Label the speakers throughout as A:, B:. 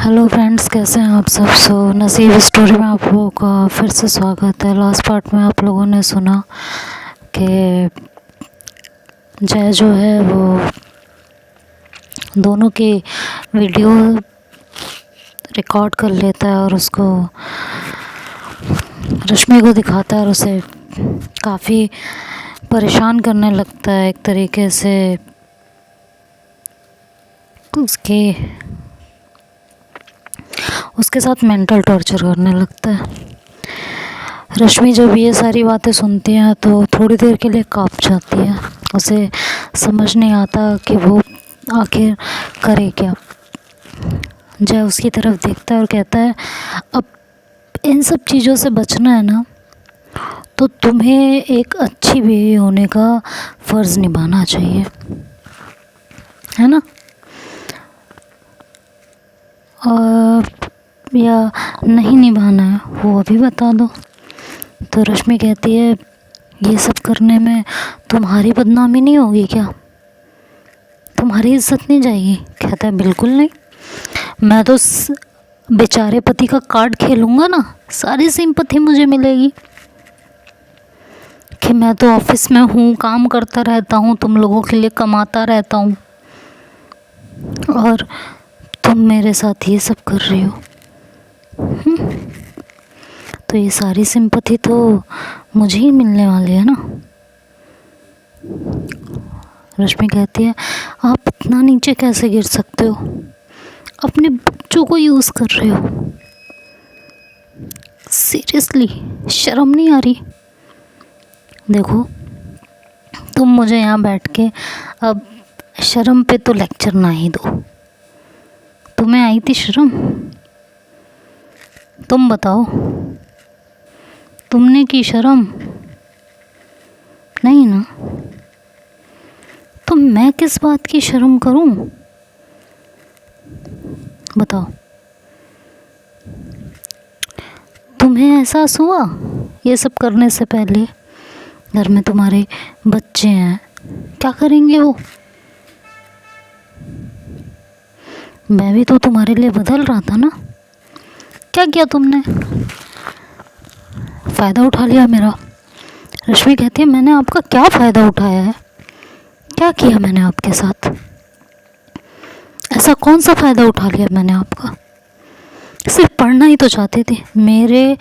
A: Hello friends, कैसे हैं आप सब। नसीब स्टोरी में आप लोगों का फिर से स्वागत है। लास्ट पार्ट में आप लोगों ने सुना कि जय जो है वो दोनों की वीडियो रिकॉर्ड कर लेता है और उसको रश्मि को दिखाता है और उसे काफ़ी परेशान करने लगता है, एक तरीके से उसके साथ मेंटल टॉर्चर करने लगता है। रश्मि जब ये सारी बातें सुनती है तो थोड़ी देर के लिए कांप जाती है। उसे समझ नहीं आता कि वो आखिर करे क्या। जय उसकी तरफ देखता है और कहता है, अब इन सब चीज़ों से बचना है ना, तो तुम्हें एक अच्छी बीवी होने का फ़र्ज़ निभाना चाहिए, है ना। और या नहीं निभाना है वो अभी बता दो। तो रश्मि कहती है, ये सब करने में तुम्हारी बदनामी नहीं होगी क्या, तुम्हारी इज्जत नहीं जाएगी। कहता है, बिल्कुल नहीं, मैं तो बेचारे पति का कार्ड खेलूँगा ना, सारी सिंपैथी मुझे मिलेगी कि मैं तो ऑफिस में हूँ, काम करता रहता हूँ, तुम लोगों के लिए कमाता रहता हूँ और तुम मेरे साथ ये सब कर रही हो। तो ये सारी सिंपैथी तो मुझे ही मिलने वाली है ना। रश्मि कहती है, आप इतना नीचे कैसे गिर सकते हो, अपने बच्चों को यूज़ कर रहे हो, सीरियसली शर्म नहीं आ रही। देखो, तुम मुझे यहाँ बैठ के अब शर्म पे तो लेक्चर ना ही दो। तुम्हें आई थी शर्म? तुम बताओ, तुमने की शर्म? नहीं ना, तो मैं किस बात की शर्म करूं, बताओ। तुम्हें एहसास हुआ ये सब करने से पहले, घर में तुम्हारे बच्चे हैं, क्या करेंगे वो। मैं भी तो तुम्हारे लिए बदल रहा था ना, क्या किया तुमने, फ़ायदा उठा लिया मेरा। रश्मि कहती है, मैंने आपका क्या फ़ायदा उठाया है, क्या किया मैंने आपके साथ, ऐसा कौन सा फ़ायदा उठा लिया मैंने आपका। सिर्फ पढ़ना ही तो चाहती थी मेरे,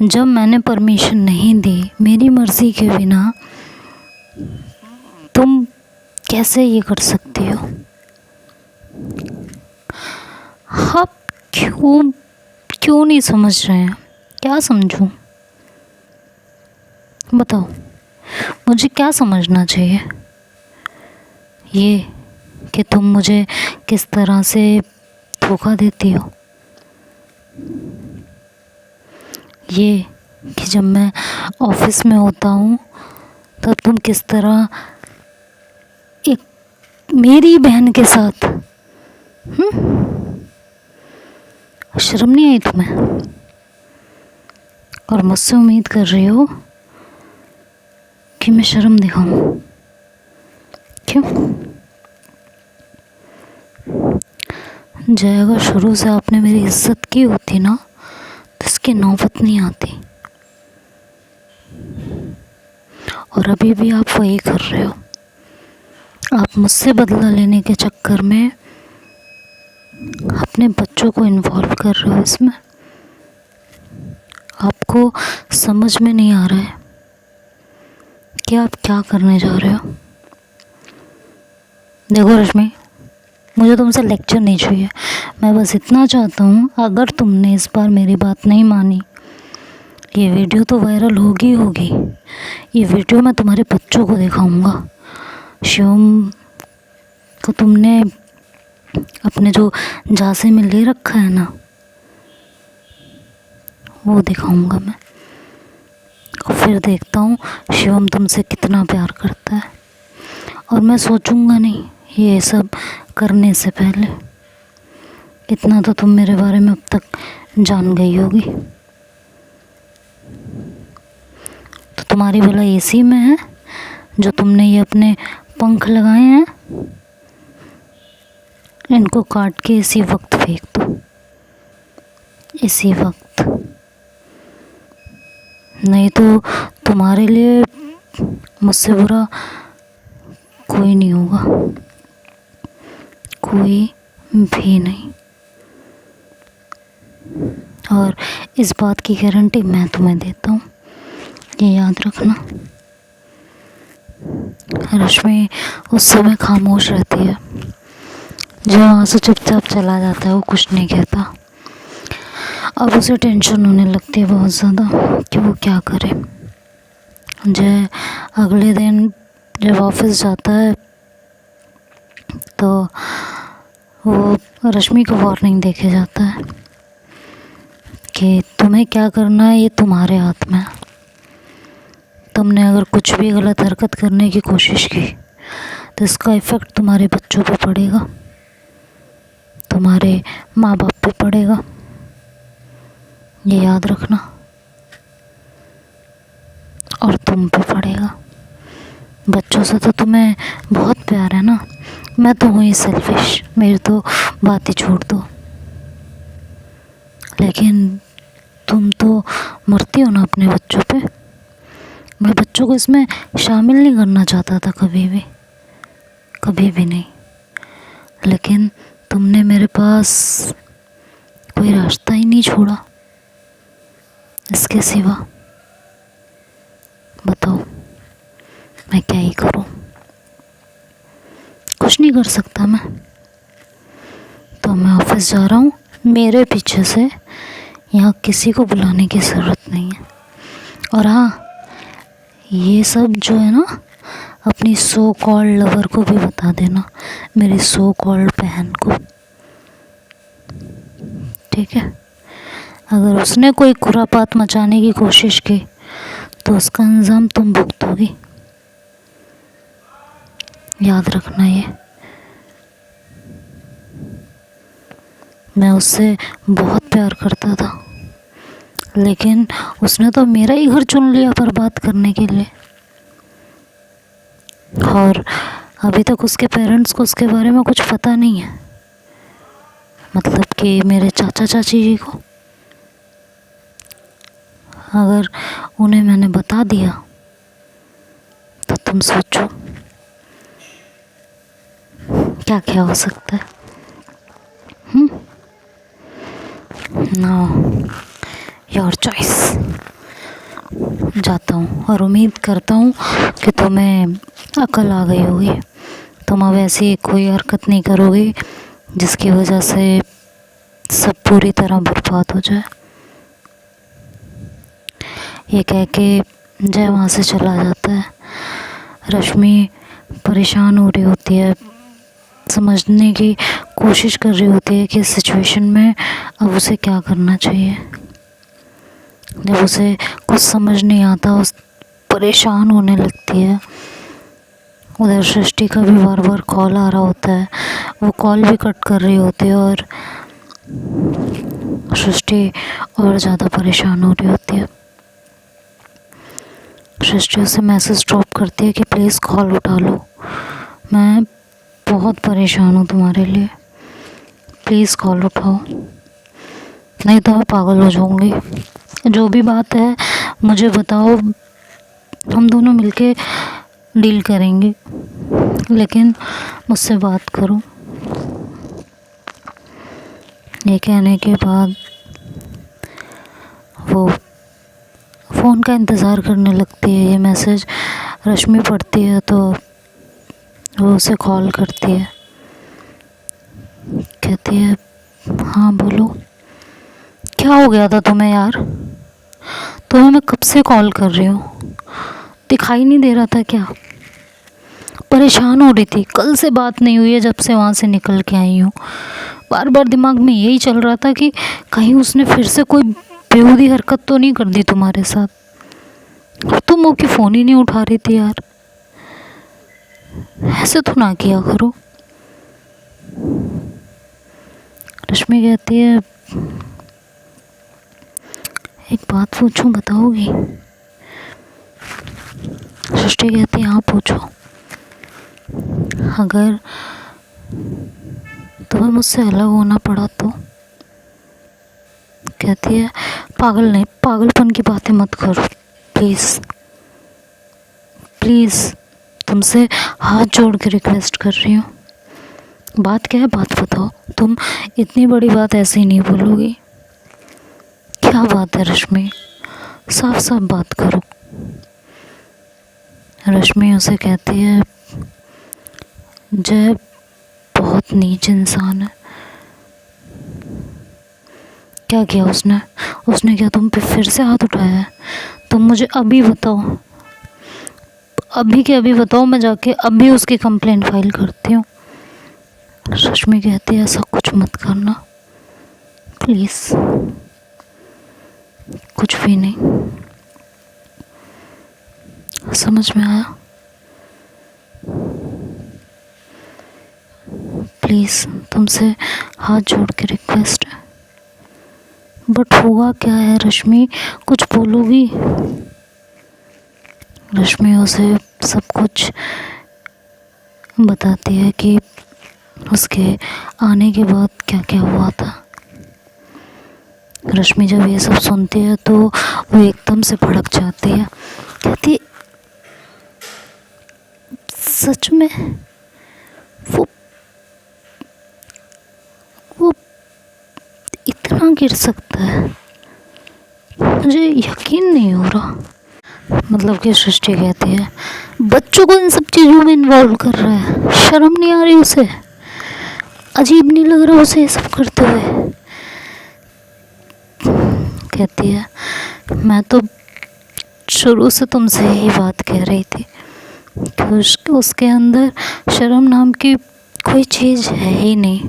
A: जब मैंने परमिशन नहीं दी, मेरी मर्ज़ी के बिना तुम कैसे ये कर सकती हो। आप क्यों नहीं समझ रहे हैं, क्या समझूं, बताओ। मुझे क्या समझना चाहिए, ये कि तुम मुझे किस तरह से धोखा देती हो, ये कि जब मैं ऑफिस में होता हूँ तब तुम किस तरह एक मेरी बहन के साथ, शर्म नहीं आई तुम्हें, और मुझसे उम्मीद कर रही हो कि मैं शर्म दिखाऊं, क्यों। जय, अगर शुरू से आपने मेरी इज्जत की होती ना तो इसकी नौबत नहीं आती, और अभी भी आप वही कर रहे हो। आप मुझसे बदला लेने के चक्कर में अपने बच्चों को इन्वॉल्व कर रहे हो इसमें। आपको समझ में नहीं आ रहा है कि आप क्या करने जा रहे हो। देखो रश्मि, मुझे तुमसे लेक्चर नहीं चाहिए, मैं बस इतना चाहता हूँ, अगर तुमने इस बार मेरी बात नहीं मानी, ये वीडियो तो वायरल होगी। ये वीडियो मैं तुम्हारे बच्चों को दिखाऊंगा। शिवम को तुमने अपने जो झांसे में ले रखा है ना, वो दिखाऊंगा मैं, और फिर देखता हूँ शिवम तुमसे कितना प्यार करता है। और मैं सोचूंगा नहीं ये सब करने से पहले, इतना तो तुम मेरे बारे में अब तक जान गई होगी। तो तुम्हारी भला एसी में है जो तुमने ये अपने पंख लगाए हैं, इनको काट के इसी वक्त फेंक दो। इसी वक्त, नहीं तो तुम्हारे लिए मुझसे बुरा कोई नहीं होगा, कोई भी नहीं। और इस बात की गारंटी मैं तुम्हें देता हूँ, ये याद रखना। रश्मि उस समय खामोश रहती है, जब वहाँ से चुपचाप चला जाता है, वो कुछ नहीं कहता। अब उसे टेंशन होने लगती है बहुत ज़्यादा कि वो क्या करे। जय अगले दिन जब ऑफिस जाता है तो वो रश्मि को वार्निंग देके जाता है कि तुम्हें क्या करना है ये तुम्हारे हाथ में है। तुमने अगर कुछ भी गलत हरकत करने की कोशिश की तो इसका इफ़ेक्ट तुम्हारे बच्चों पे पड़ेगा, तुम्हारे माँ बाप पे पड़ेगा, ये याद रखना। और तुम पे पड़ेगा। बच्चों से तो तुम्हें बहुत प्यार है ना, मैं तो हूँ ही सेल्फिश, मेरी तो बात ही छोड़ दो। लेकिन तुम तो मरती हो ना अपने बच्चों पे। मैं बच्चों को इसमें शामिल नहीं करना चाहता था कभी भी नहीं। लेकिन तुमने मेरे पास कोई रास्ता ही नहीं छोड़ा इसके सिवा। बताओ मैं क्या ही करूं? कुछ नहीं कर सकता मैं। तो मैं ऑफिस जा रहा हूँ, मेरे पीछे से यहाँ किसी को बुलाने की ज़रूरत नहीं है। और हाँ, ये सब जो है ना, अपनी सो कॉल्ड लवर को भी बता देना, मेरी सो कॉल्ड बहन को, ठीक है? अगर उसने कोई खुरापात मचाने की कोशिश की तो उसका अंजाम तुम भुगतोगी, याद रखना ये। मैं उससे बहुत प्यार करता था, लेकिन उसने तो मेरा ही घर चुन लिया बर्बाद करने के लिए। और अभी तक उसके पेरेंट्स को उसके बारे में कुछ पता नहीं है, मतलब कि मेरे चाचा चाची जी को। अगर उन्हें मैंने बता दिया तो तुम सोचो क्या क्या हो सकता है। Now your choice. जाता हूँ और उम्मीद करता हूँ कि तुम्हें अकल आ गई होगी, तुम अब ऐसी कोई हरकत नहीं करोगे जिसकी वजह से सब पूरी तरह बर्बाद हो जाए। ये कह के जय वहाँ से चला जाता है। रश्मि परेशान हो रही होती है, समझने की कोशिश कर रही होती है कि इस सिचुएशन में अब उसे क्या करना चाहिए। जब उसे कुछ समझ नहीं आता, उस परेशान होने लगती है। उधर सृष्टि का भी बार बार कॉल आ रहा होता है, वो कॉल भी कट कर रही होती है और सृष्टि और ज़्यादा परेशान हो रही होती है। सृष्टि उसे मैसेज ड्रॉप करती है कि प्लीज़ कॉल उठा लो, मैं बहुत परेशान हूँ तुम्हारे लिए, प्लीज़ कॉल उठाओ, नहीं तो मैं पागल हो जाऊँगी। जो भी बात है मुझे बताओ, हम दोनों मिलके डील करेंगे, लेकिन मुझसे बात करो। ये कहने के बाद वो फ़ोन का इंतज़ार करने लगती है। ये मैसेज रश्मि पढ़ती है तो वो उसे कॉल करती है, कहती है हाँ बोलो, क्या हो गया था तुम्हें यार? तुम्हें मैं कब से कॉल कर रही हूँ, दिखाई नहीं दे रहा था क्या? परेशान हो रही थी, कल से बात नहीं हुई है जब से वहाँ से निकल के आई हूँ। बार बार दिमाग में यही चल रहा था कि कहीं उसने फिर से कोई बेहूदी हरकत तो नहीं कर दी तुम्हारे साथ, और तुम वो की फ़ोन ही नहीं उठा रही थी यार। ऐसे तो ना किया करो। रश्मि कहती है एक बात पूछूं, बताओगी? सृष्टि कहती है हाँ पूछो। अगर तुम्हें मुझसे अलग होना पड़ा तो कहती है पागल नहीं, पागलपन की बातें मत करो प्लीज़ प्लीज़, तुमसे हाथ जोड़ के रिक्वेस्ट कर रही हूँ। बात क्या है, बात बताओ। तुम इतनी बड़ी बात ऐसे ही नहीं बोलोगी। क्या बात है रश्मि, साफ साफ बात करो। रश्मि उसे कहती है जय बहुत नीच इंसान है। क्या किया उसने? उसने क्या तुम पे फिर से हाथ उठाया है? तुम मुझे अभी बताओ, अभी के अभी बताओ, मैं जाके अभी उसकी कंप्लेंट फाइल करती हूँ। रश्मि कहती है ऐसा कुछ मत करना प्लीज़, कुछ भी नहीं। समझ में आया? प्लीज़ तुमसे हाथ जोड़ के रिक्वेस्ट है। बट हुआ क्या है रश्मि, कुछ बोलोगी? रश्मि उसे सब कुछ बताती है कि उसके आने के बाद क्या क्या हुआ था। रश्मि जब ये सब सुनती है तो वो एकदम से भड़क जाती है। कहती सच में वो इतना गिर सकता है? मुझे यकीन नहीं हो रहा। मतलब कि सृष्टि कहती है बच्चों को इन सब चीज़ों में इन्वॉल्व कर रहा है, शर्म नहीं आ रही उसे? अजीब नहीं लग रहा उसे ये सब करते हुए? कहती है मैं तो शुरू से तुमसे यही बात कह रही थी कि उसके अंदर शर्म नाम की कोई चीज़ है ही नहीं।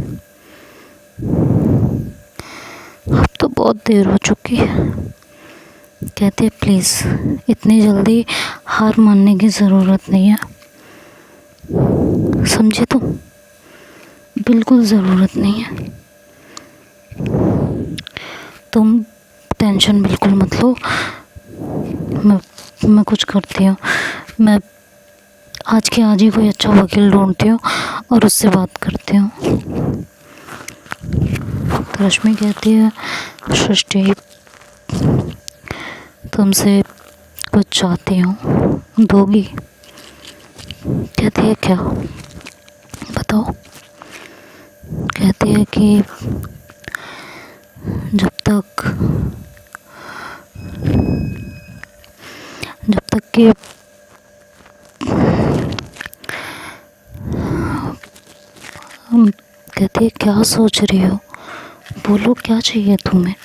A: अब तो बहुत देर हो चुकी है। कहती है प्लीज़ इतनी जल्दी हार मानने की ज़रूरत नहीं है, समझे तुम? बिल्कुल ज़रूरत नहीं है। तुम टेंशन बिल्कुल मत लो, मैं कुछ करती हूँ। मैं आज के आज ही कोई अच्छा वकील ढूंढती हूँ और उससे बात करती हूँ। तो रश्मि कहती है सृष्टि तुमसे कुछ चाहती हूँ, दोगी? कहती है क्या, बताओ। कहती है कि जब तक कि कहती है क्या सोच रही हो, बोलो क्या चाहिए तुम्हें?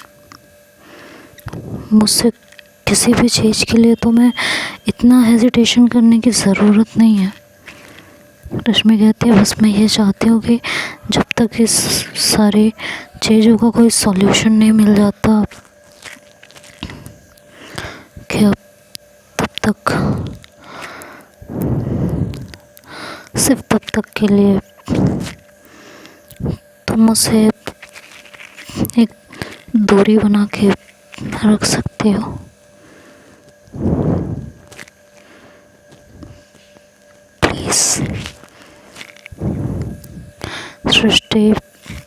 A: मुझसे किसी भी चीज़ के लिए तुम्हें इतना हेजिटेशन करने की ज़रूरत नहीं है। रश्मि कहती है बस मैं ये चाहती हूँ कि जब तक इस सारी चीज़ों का कोई सॉल्यूशन नहीं मिल जाता कि अब तब तक सिर्फ तब तक के लिए तुम मुझसे एक दूरी बना के रख सकते हो। प्लीज़। सृष्टि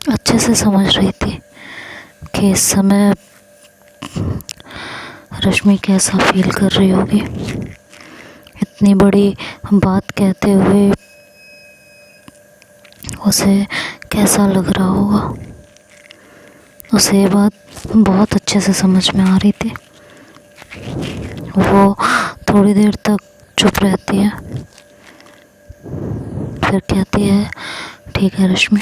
A: अच्छे से समझ रही थी कि इस समय रश्मि कैसा फील कर रही होगी। इतनी बड़ी बात कहते हुए उसे कैसा लग रहा होगा, उसे ये बात बहुत अच्छे से समझ में आ रही थी। वो थोड़ी देर तक चुप रहती है, फिर कहती है ठीक है रश्मि,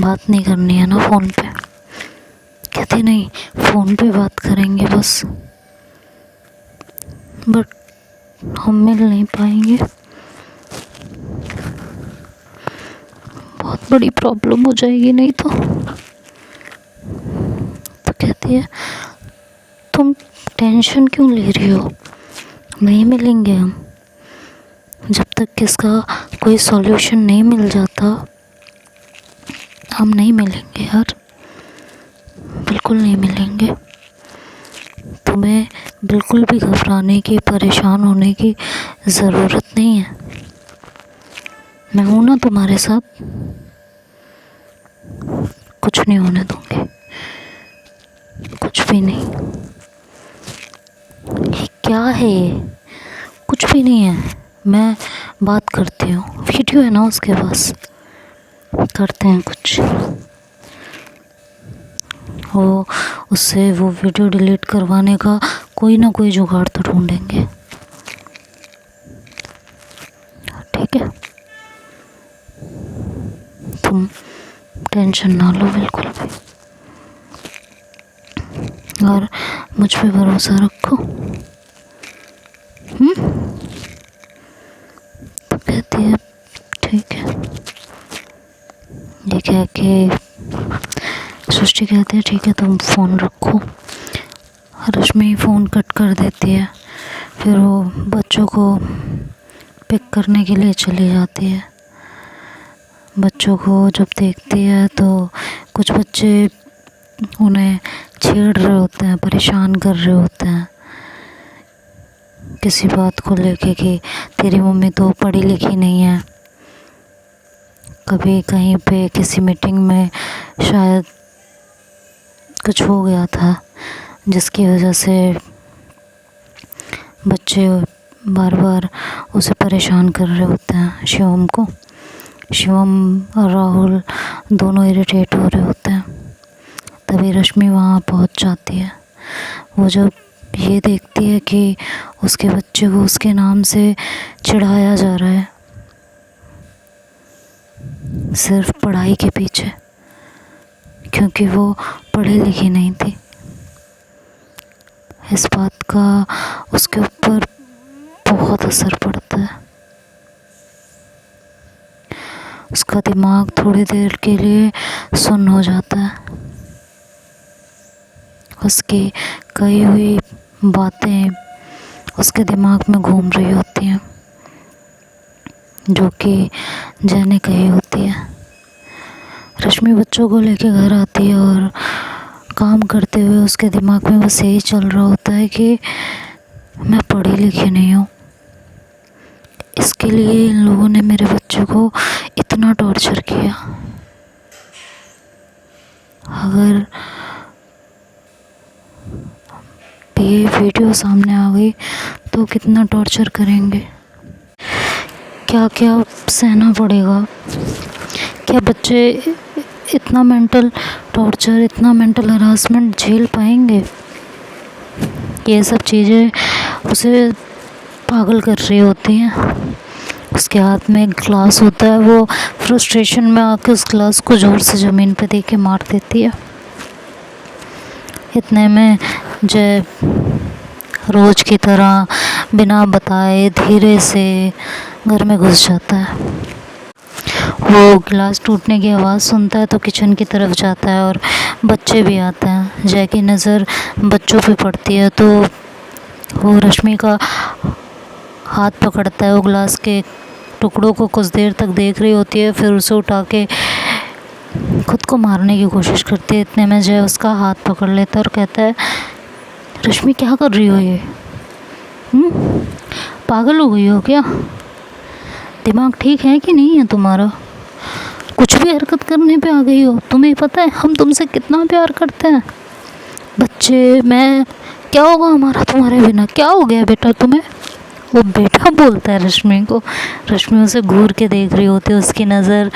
A: बात नहीं करनी है ना फ़ोन पे? कहती नहीं, फ़ोन पे बात करेंगे बस, बट हम मिल नहीं पाएंगे, बहुत बड़ी प्रॉब्लम हो जाएगी नहीं तो। कहती है तुम टेंशन क्यों ले रही हो, नहीं मिलेंगे हम। जब तक किसका कोई सॉल्यूशन नहीं मिल जाता हम नहीं मिलेंगे यार, बिल्कुल नहीं मिलेंगे। तुम्हें बिल्कुल भी घबराने की, परेशान होने की ज़रूरत नहीं है। मैं हूँ ना तुम्हारे साथ, कुछ नहीं होने दूँगी। भी नहीं। ये क्या है ये? कुछ भी नहीं है। मैं बात करती हूँ, वीडियो है ना उसके पास, करते हैं कुछ। वो उससे वो वीडियो डिलीट करवाने का कोई ना कोई जुगाड़ तो ढूंढेंगे। ठीक है, तुम टेंशन ना लो बिल्कुल भी, और मुझ पे भरोसा रखो। तो कहती है ठीक है। ये कह के सृष्टि कहती है ठीक है तुम फ़ोन रखो। रश्मि फ़ोन कट कर देती है। फिर वो बच्चों को पिक करने के लिए चली जाती है। बच्चों को जब देखती है तो कुछ बच्चे उन्हें छेड़ रहे होते हैं, परेशान कर रहे होते हैं किसी बात को लेके कि तेरी मम्मी तो पढ़ी लिखी नहीं है। कभी कहीं पे किसी मीटिंग में शायद कुछ हो गया था जिसकी वजह से बच्चे बार बार उसे परेशान कर रहे होते हैं, शिवम को। शिवम और राहुल दोनों इरिटेट हो रहे होते हैं। तभी रश्मि वहाँ पहुँच जाती है। वो जब ये देखती है कि उसके बच्चे को उसके नाम से चिढ़ाया जा रहा है सिर्फ पढ़ाई के पीछे, क्योंकि वो पढ़ी लिखी नहीं थी, इस बात का उसके ऊपर बहुत असर पड़ता है। उसका दिमाग थोड़ी देर के लिए सुन्न हो जाता है। उसकी कही हुई बातें उसके दिमाग में घूम रही होती हैं जो कि जय ने कही होती है। रश्मि बच्चों को लेके घर आती है और काम करते हुए उसके दिमाग में बस यही चल रहा होता है कि मैं पढ़ी लिखी नहीं हूँ, इसके लिए इन लोगों ने मेरे बच्चों को इतना टॉर्चर किया। अगर ये वीडियो सामने आ गई तो कितना टॉर्चर करेंगे, क्या क्या सहना पड़ेगा। क्या बच्चे इतना मेंटल टॉर्चर, इतना मेंटल हरासमेंट झेल पाएंगे? ये सब चीज़ें उसे पागल कर रही होती हैं। उसके हाथ में एक ग्लास होता है, वो फ्रस्ट्रेशन में आके उस ग्लास को ज़ोर से ज़मीन पे दे के मार देती है। इतने में जय रोज़ की तरह बिना बताए धीरे से घर में घुस जाता है। वो गिलास टूटने की आवाज़ सुनता है तो किचन की तरफ जाता है और बच्चे भी आते हैं। जय की नज़र बच्चों पे पड़ती है तो वो रश्मि का हाथ पकड़ता है। वो गिलास के टुकड़ों को कुछ देर तक देख रही होती है, फिर उसे उठा के खुद को मारने की कोशिश करती है। इतने में जय उसका हाथ पकड़ लेता है और कहता है रश्मि क्या कर रही हो ये? पागल हो गई हो क्या? दिमाग ठीक है कि नहीं है तुम्हारा? कुछ भी हरकत करने पे आ गई हो। तुम्हें पता है हम तुमसे कितना प्यार करते हैं। बच्चे, मैं, क्या होगा हमारा तुम्हारे बिना? क्या हो गया बेटा तुम्हें? वो बेटा बोलता है रश्मि को। रश्मि उसे घूर के देख रही होती है, उसकी नज़र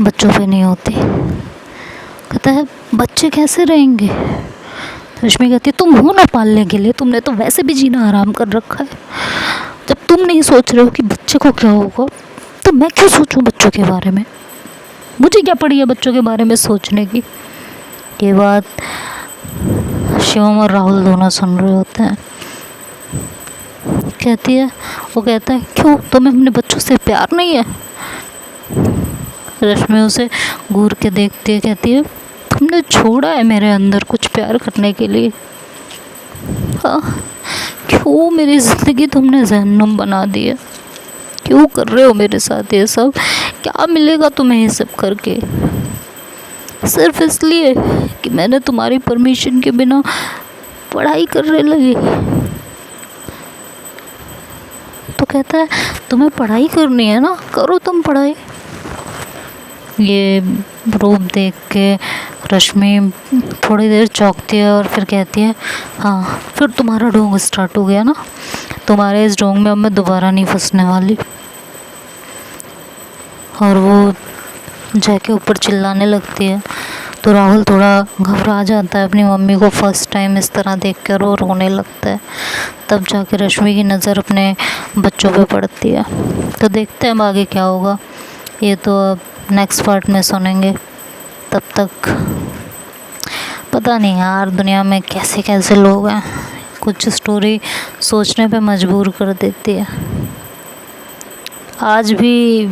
A: बच्चों पे नहीं होती। कहता है बच्चे कैसे रहेंगे? रश्मि कहती है तुम हो ना पालने के लिए, तुमने तो वैसे भी जीना आराम कर रखा है। जब तुम नहीं सोच रहे हो कि बच्चे को क्या होगा तो मैं क्यों सोचूं बच्चों के बारे में? मुझे क्या पड़ी है बच्चों के बारे में सोचने की? ये बात शिवम और राहुल दोनों सुन रहे होते हैं। कहती है, वो कहता है क्यों, तुम्हें अपने बच्चों से प्यार नहीं है? रश्मि उसे घूर के देखती है, कहती है तुमने छोड़ा है मेरे अंदर कुछ प्यार करने के लिए। हाँ, क्यों मेरी ज़िंदगी तुमने जहन्नुम बना दी है? क्यों कर रहे हो मेरे साथ ये सब? क्या मिलेगा तुम्हें ये सब करके? सिर्फ इसलिए कि मैंने तुम्हारी परमिशन के बिना पढ़ाई करने लगी। तो कहता है तुम्हें पढ़ाई करनी है ना, करो तुम पढ़ाई। ये रूप देख के रश्मि थोड़ी देर चौंकती है और फिर कहती है, हाँ फिर तुम्हारा ढोंग स्टार्ट हो गया ना, तुम्हारे इस ढोंग में अब मैं दोबारा नहीं फंसने वाली। और वो जय के ऊपर चिल्लाने लगती है। तो राहुल थोड़ा घबरा जाता है अपनी मम्मी को फर्स्ट टाइम इस तरह देखकर और रोने लगता है। तब जाके रश्मि की नज़र अपने बच्चों पे पड़ती है। तो देखते हैं अब आगे क्या होगा, ये तो अब नेक्स्ट पार्ट में सुनेंगे। तब तक पता नहीं यार दुनिया में कैसे कैसे लोग हैं, कुछ स्टोरी सोचने पे मजबूर कर देती है। आज भी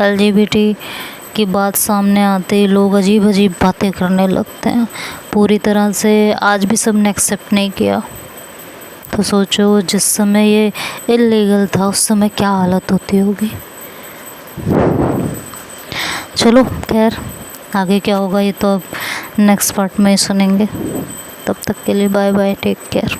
A: LGBT की बात सामने आते ही लोग अजीब अजीब बातें करने लगते हैं। पूरी तरह से आज भी सब ने एक्सेप्ट नहीं किया। तो सोचो जिस समय ये इल्लीगल था उस समय क्या हालत होती होगी। चलो खैर आगे क्या होगा ये तो अब नेक्स्ट पार्ट में ही सुनेंगे। तब तक के लिए बाय बाय, टेक केयर।